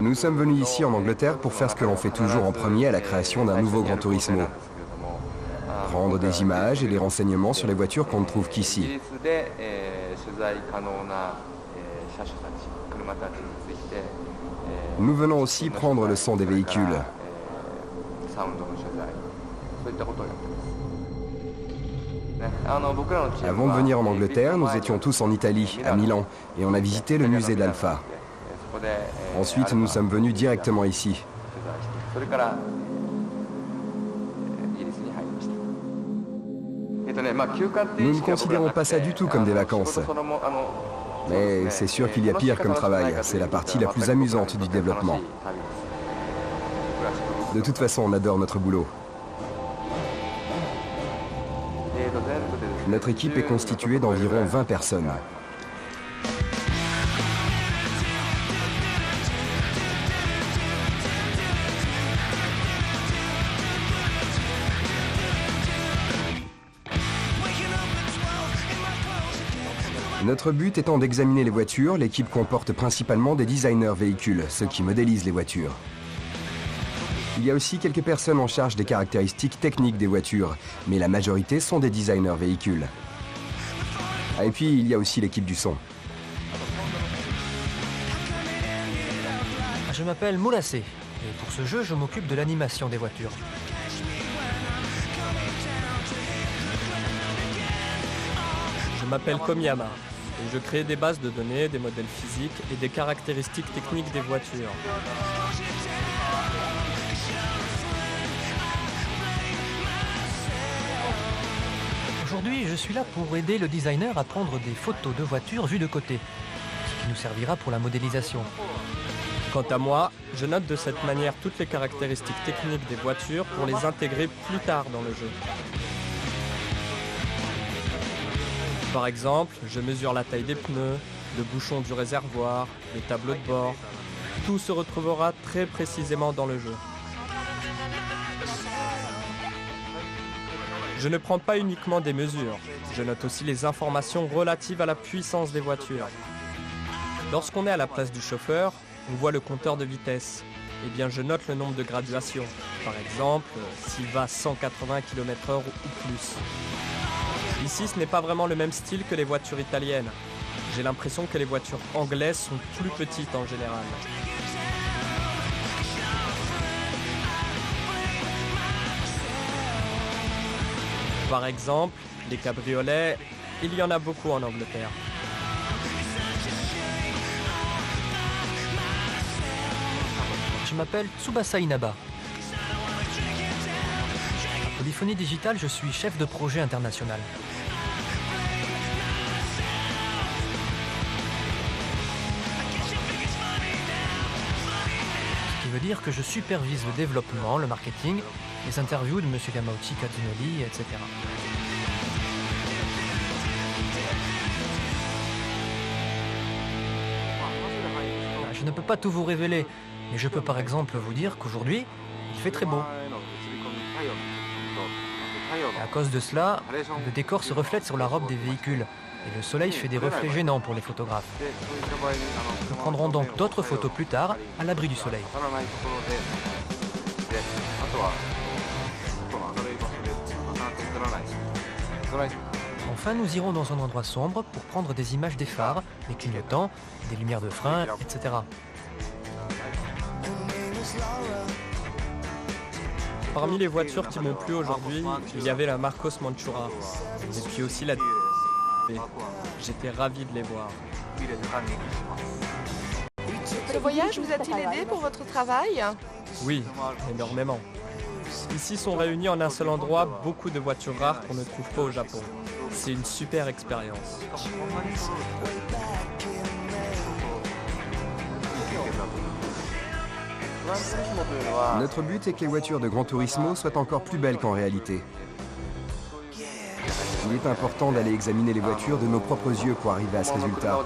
Nous sommes venus ici en Angleterre pour faire ce que l'on fait toujours en premier à la création d'un nouveau Gran Turismo. Prendre des images et des renseignements sur les voitures qu'on ne trouve qu'ici. Nous venons aussi prendre le son des véhicules. Avant de venir en Angleterre, nous étions tous en Italie, à Milan, et on a visité le musée d'Alfa. Ensuite, nous sommes venus directement ici. Nous ne considérons pas ça du tout comme des vacances. Mais c'est sûr qu'il y a pire comme travail. C'est la partie la plus amusante du développement. De toute façon, on adore notre boulot. Notre équipe est constituée d'environ 20 personnes. Notre but étant d'examiner les voitures, l'équipe comporte principalement des designers véhicules, ceux qui modélisent les voitures. Il y a aussi quelques personnes en charge des caractéristiques techniques des voitures, mais la majorité sont des designers véhicules. Ah, et puis il y a aussi l'équipe du son. Je m'appelle Moulassé, et pour ce jeu, je m'occupe de l'animation des voitures. Je m'appelle Komiyama, et je crée des bases de données, des modèles physiques et des caractéristiques techniques des voitures. Aujourd'hui, je suis là pour aider le designer à prendre des photos de voitures vues de côté, ce qui nous servira pour la modélisation. Quant à moi, je note de cette manière toutes les caractéristiques techniques des voitures pour les intégrer plus tard dans le jeu. Par exemple, je mesure la taille des pneus, le bouchon du réservoir, le tableau de bord. Tout se retrouvera très précisément dans le jeu. Je ne prends pas uniquement des mesures, je note aussi les informations relatives à la puissance des voitures. Lorsqu'on est à la place du chauffeur, on voit le compteur de vitesse. Eh bien, je note le nombre de graduations. Par exemple, s'il va à 180 km/h ou plus. Ici, ce n'est pas vraiment le même style que les voitures italiennes. J'ai l'impression que les voitures anglaises sont plus petites en général. Par exemple, les cabriolets, il y en a beaucoup en Angleterre. Je m'appelle Tsubasa Inaba. À Polyphonie Digitale, je suis chef de projet international. Ce qui veut dire que je supervise le développement, le marketing, les interviews de M. Yamauchi Katsunori, etc. Je ne peux pas tout vous révéler, mais je peux par exemple vous dire qu'aujourd'hui, il fait très beau. Et à cause de cela, le décor se reflète sur la robe des véhicules et le soleil fait des reflets gênants pour les photographes. Nous prendrons donc d'autres photos plus tard à l'abri du soleil. Enfin, nous irons dans un endroit sombre pour prendre des images des phares, des clignotants, des lumières de frein, etc. Parmi les voitures qui m'ont plu aujourd'hui, il y avait la Marcos Manchura. Et puis aussi la J'étais ravi de les voir. Ce voyage vous a-t-il aidé pour votre travail? Oui, énormément. Ici sont réunis en un seul endroit beaucoup de voitures rares qu'on ne trouve pas au Japon. C'est une super expérience. Notre but est que les voitures de Gran Turismo soient encore plus belles qu'en réalité. Il est important d'aller examiner les voitures de nos propres yeux pour arriver à ce résultat.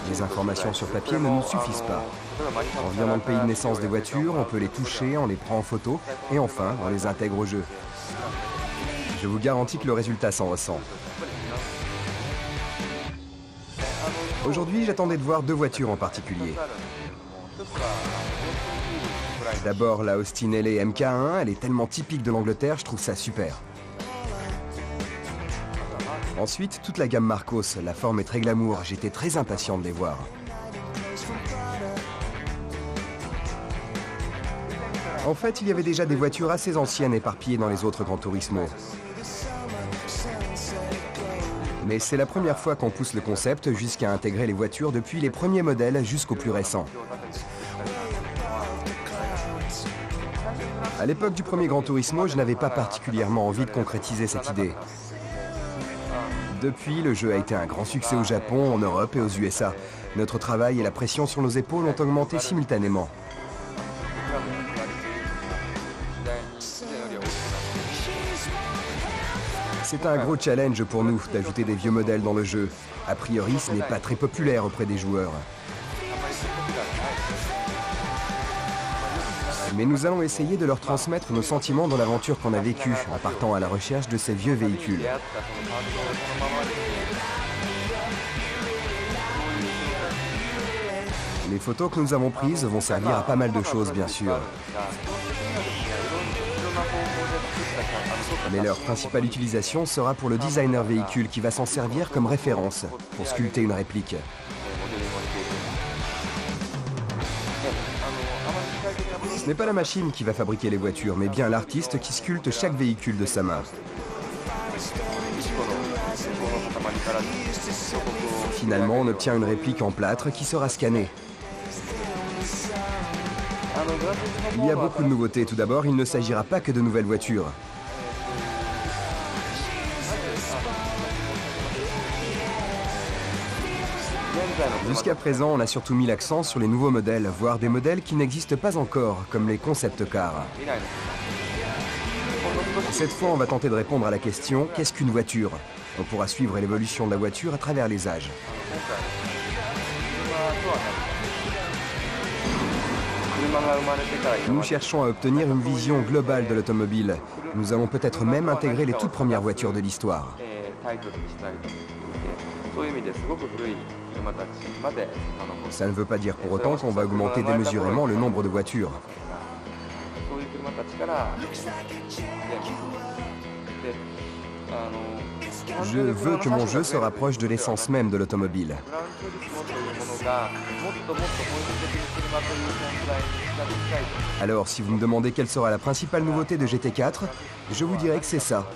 Les informations sur papier ne nous suffisent pas. En venant dans le pays de naissance des voitures, on peut les toucher, on les prend en photo et enfin, on les intègre au jeu. Je vous garantis que le résultat s'en ressent. Aujourd'hui, j'attendais de voir deux voitures en particulier. D'abord la Austin LA MK1, elle est tellement typique de l'Angleterre, je trouve ça super. Ensuite, toute la gamme Marcos, la forme est très glamour, j'étais très impatient de les voir. En fait, il y avait déjà des voitures assez anciennes éparpillées dans les autres Gran Turismo. Mais c'est la première fois qu'on pousse le concept jusqu'à intégrer les voitures depuis les premiers modèles jusqu'aux plus récents. À l'époque du premier Gran Turismo, je n'avais pas particulièrement envie de concrétiser cette idée. Depuis, le jeu a été un grand succès au Japon, en Europe et aux USA. Notre travail et la pression sur nos épaules ont augmenté simultanément. C'est un gros challenge pour nous d'ajouter des vieux modèles dans le jeu. A priori, ce n'est pas très populaire auprès des joueurs. Mais nous allons essayer de leur transmettre nos sentiments dans l'aventure qu'on a vécue, en partant à la recherche de ces vieux véhicules. Les photos que nous avons prises vont servir à pas mal de choses, bien sûr. Mais leur principale utilisation sera pour le designer véhicule qui va s'en servir comme référence pour sculpter une réplique. Ce n'est pas la machine qui va fabriquer les voitures, mais bien l'artiste qui sculpte chaque véhicule de sa main. Finalement, on obtient une réplique en plâtre qui sera scannée. Il y a beaucoup de nouveautés. Tout d'abord, il ne s'agira pas que de nouvelles voitures. Jusqu'à présent, on a surtout mis l'accent sur les nouveaux modèles, voire des modèles qui n'existent pas encore, comme les concept cars. Cette fois, on va tenter de répondre à la question « Qu'est-ce qu'une voiture ?» On pourra suivre l'évolution de la voiture à travers les âges. Nous cherchons à obtenir une vision globale de l'automobile. Nous allons peut-être même intégrer les toutes premières voitures de l'histoire. Ça ne veut pas dire pour autant qu'on va augmenter démesurément le nombre de voitures. Je veux que mon jeu se rapproche de l'essence même de l'automobile. Alors, si vous me demandez quelle sera la principale nouveauté de GT4, je vous dirais que c'est ça.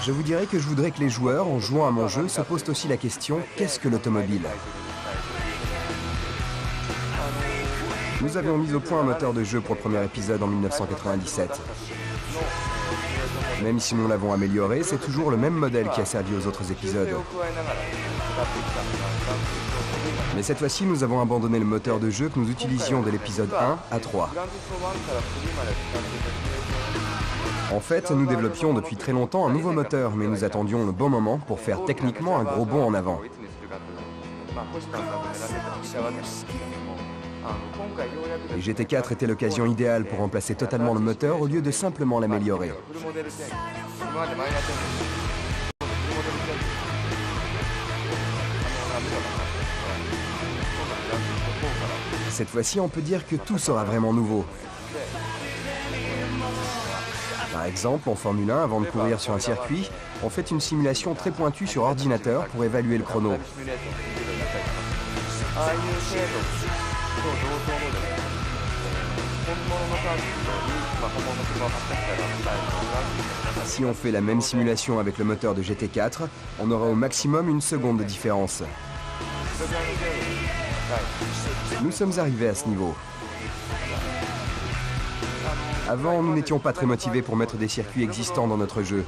Je vous dirais que je voudrais que les joueurs, en jouant à mon jeu, se posent aussi la question « Qu'est-ce que l'automobile ?» Nous avions mis au point un moteur de jeu pour le premier épisode en 1997. Même si nous l'avons amélioré, c'est toujours le même modèle qui a servi aux autres épisodes. Mais cette fois-ci, nous avons abandonné le moteur de jeu que nous utilisions de l'épisode 1 à 3. En fait, nous développions depuis très longtemps un nouveau moteur, mais nous attendions le bon moment pour faire techniquement un gros bond en avant. Et GT4 était l'occasion idéale pour remplacer totalement le moteur au lieu de simplement l'améliorer. Cette fois-ci, on peut dire que tout sera vraiment nouveau. Par exemple, en Formule 1, avant de courir sur un circuit, on fait une simulation très pointue sur ordinateur pour évaluer le chrono. Si on fait la même simulation avec le moteur de GT4, on aura au maximum une seconde de différence. Nous sommes arrivés à ce niveau. Avant, nous n'étions pas très motivés pour mettre des circuits existants dans notre jeu.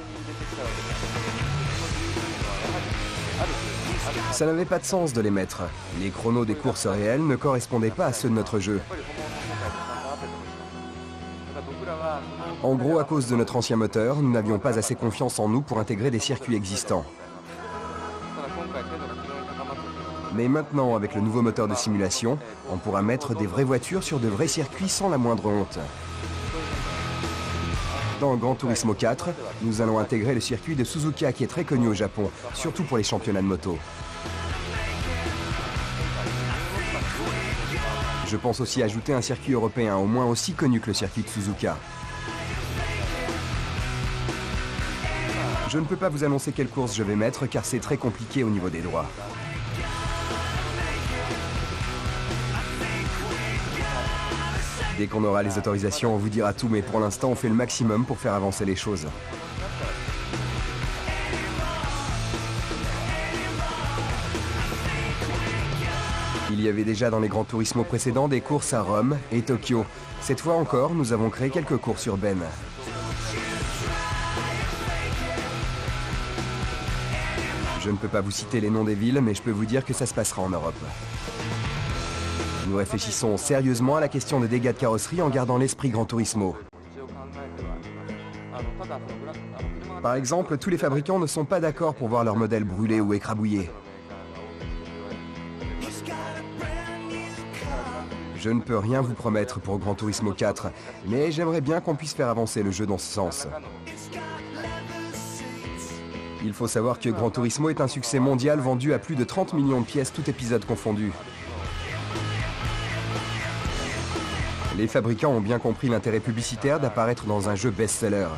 Ça n'avait pas de sens de les mettre. Les chronos des courses réelles ne correspondaient pas à ceux de notre jeu. En gros, à cause de notre ancien moteur, nous n'avions pas assez confiance en nous pour intégrer des circuits existants. Mais maintenant, avec le nouveau moteur de simulation, on pourra mettre des vraies voitures sur de vrais circuits sans la moindre honte. Dans Gran Turismo 4, nous allons intégrer le circuit de Suzuka qui est très connu au Japon, surtout pour les championnats de moto. Je pense aussi ajouter un circuit européen, au moins aussi connu que le circuit de Suzuka. Je ne peux pas vous annoncer quelle course je vais mettre car c'est très compliqué au niveau des droits. Dès qu'on aura les autorisations, on vous dira tout, mais pour l'instant, on fait le maximum pour faire avancer les choses. Il y avait déjà dans les Gran Turismo précédents des courses à Rome et Tokyo. Cette fois encore, nous avons créé quelques courses urbaines. Je ne peux pas vous citer les noms des villes, mais je peux vous dire que ça se passera en Europe. Nous réfléchissons sérieusement à la question des dégâts de carrosserie en gardant l'esprit Gran Turismo. Par exemple, tous les fabricants ne sont pas d'accord pour voir leur modèle brûlé ou écrabouillé. Je ne peux rien vous promettre pour Gran Turismo 4, mais j'aimerais bien qu'on puisse faire avancer le jeu dans ce sens. Il faut savoir que Gran Turismo est un succès mondial vendu à plus de 30 millions de pièces, tout épisode confondu. Les fabricants ont bien compris l'intérêt publicitaire d'apparaître dans un jeu best-seller.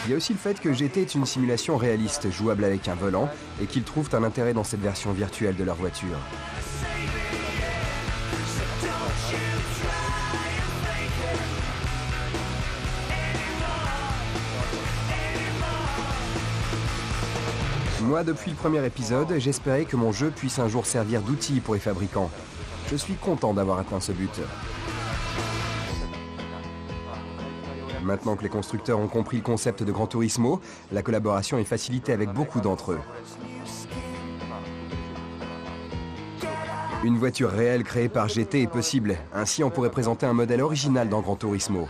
Il y a aussi le fait que GT est une simulation réaliste, jouable avec un volant, et qu'ils trouvent un intérêt dans cette version virtuelle de leur voiture. Moi, depuis le premier épisode, j'espérais que mon jeu puisse un jour servir d'outil pour les fabricants. Je suis content d'avoir atteint ce but. Maintenant que les constructeurs ont compris le concept de Gran Turismo, la collaboration est facilitée avec beaucoup d'entre eux. Une voiture réelle créée par GT est possible. Ainsi, on pourrait présenter un modèle original dans Gran Turismo.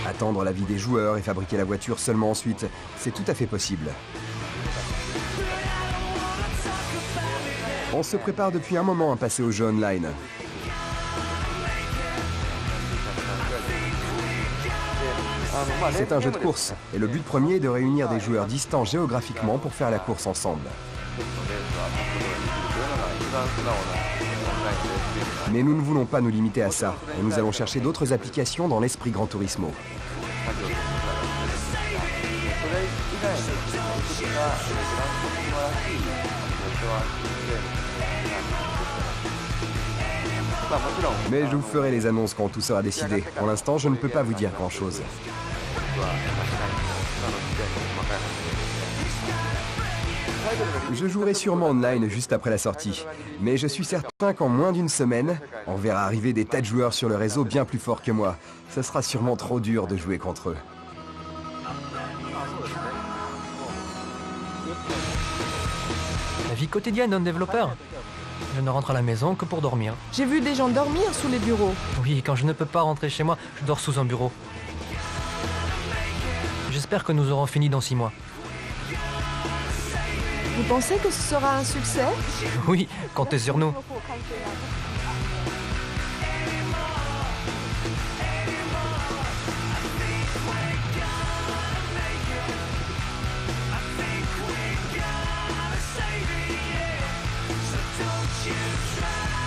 Attendre l'avis des joueurs et fabriquer la voiture seulement ensuite, c'est tout à fait possible. On se prépare depuis un moment à passer au jeu online. C'est un jeu de course, et le but premier est de réunir des joueurs distants géographiquement pour faire la course ensemble. Mais nous ne voulons pas nous limiter à ça, et nous allons chercher d'autres applications dans l'esprit Gran Turismo. Mais je vous ferai les annonces quand tout sera décidé. Pour l'instant, je ne peux pas vous dire grand-chose. Je jouerai sûrement online juste après la sortie. Mais je suis certain qu'en moins d'une semaine, on verra arriver des tas de joueurs sur le réseau bien plus forts que moi. Ça sera sûrement trop dur de jouer contre eux. La vie quotidienne d'un développeur. Je ne rentre à la maison que pour dormir. J'ai vu des gens dormir sous les bureaux. Oui, quand je ne peux pas rentrer chez moi, je dors sous un bureau. J'espère que nous aurons fini dans 6 mois. Vous pensez que ce sera un succès? Oui, comptez sur nous. You try.